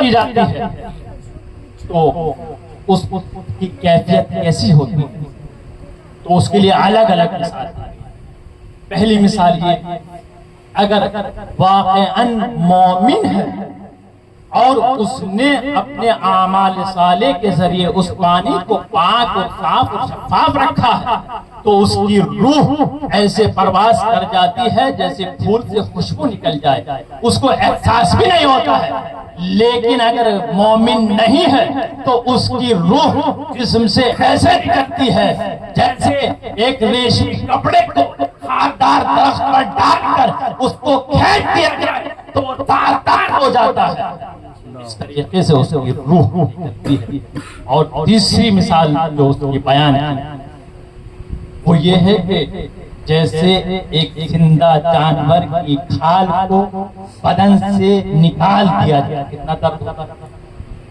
کی جاتی ہے تو اس کی کیفیت کیسی ہوتی ہے؟ تو اس کے لیے الگ الگ مثال ہے۔ پہلی مثال یہ، اگر واقعاً مومن ہے اور اس نے اپنے اعمال صالح کے ذریعے اس پانی کو پاک اور صاف اور شفاف رکھا ہے تو اس کی روح ایسے پرواز کر جاتی ہے جیسے پھول سے خوشبو نکل جائے، اس کو احساس بھی نہیں ہوتا ہے۔ لیکن اگر مومن نہیں ہے تو اس کی روح جسم سے ایسے نکلتی ہے جیسے ایک ریشمی کپڑے کو خاردار درخت پر ڈال کر اس کو کھینچ دیا جائے تو وہ تار تار ہو جاتا ہے، اس طریقے سے اس کی روح نکلتی ہے۔ اور تیسری مثال جو اس کی بیان ہے وہ یہ ہے کہ جیسے ایک زندہ جانور کی کھال کو بدن سے نکال دیا جائے، کتنا درد ہوتا ہے۔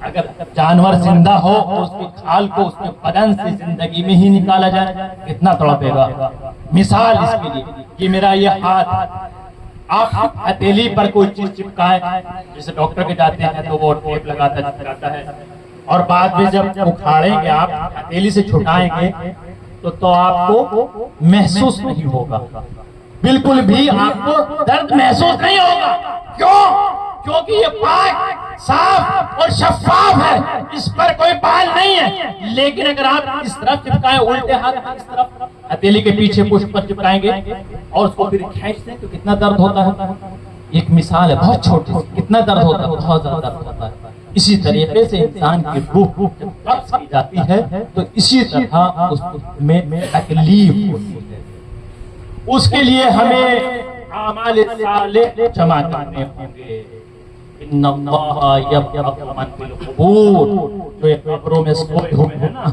اگر جانور زندہ ہو تو اس کی کھال کو اس کے بدن سے زندگی میں ہی نکالا جائے، کتنا تڑپے گا۔ مثال اس کے لیے، یہ میرا یہ ہاتھ، آپ ہتھیلی پر کوئی چیز چپکائے، جیسے ڈاکٹر کے جاتے ہیں تو وہ ٹیپ لگاتا چپکاتا ہے، اور بعد میں جب اکھاڑیں گے آپ ہتھیلی سے چھٹائیں گے تو آپ کو محسوس نہیں ہوگا، بالکل بھی آپ کو درد محسوس نہیں ہوگا۔ کیوں؟ کیونکہ یہ پاک، صاف اور شفاف ہے، اس پر کوئی بال نہیں ہے۔ لیکن اگر آپ اس طرف چپکائیں، الٹے ہاتھ اس طرف ہتھیلی کے پیچھے پشت پر چپکائیں گے اور اس کو پھر کھینچتے ہیں تو کتنا درد ہوتا ہے۔ ایک مثال ہے بہت چھوٹی، کتنا درد ہوتا ہے، بہت زیادہ درد ہوتا ہے۔ اسی طریقے سے انسان کی روح جب قبض کی جاتی ہے تو اسی طرح اس میں تکلیف ہوتی ہے۔ اس کے لیے ہمیں اعمال صالح جمع کرنے ہوں گے۔ ان اللہ یبعث من فی القبور، جو یہ قبروں میں سوئے ہوئے ہیں نا،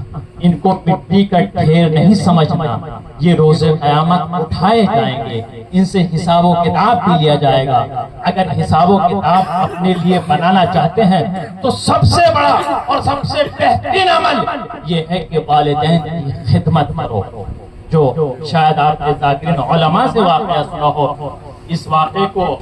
ان کو مٹی کا ڈھیر نہیں سمجھنا، یہ روز قیامت اٹھائے جائیں گے، ان سے حساب و کتاب بھی لیا جائے گا۔ اگر حساب و کتاب اپنے لیے بنانا چاہتے ہیں تو سب سے بڑا اور سب سے بہترین عمل یہ ہے کہ والدین کی خدمت کرو، جو شاید آپ کے ذاکرین علماء سے واقعہ سنا ہو۔ اس واقعے کو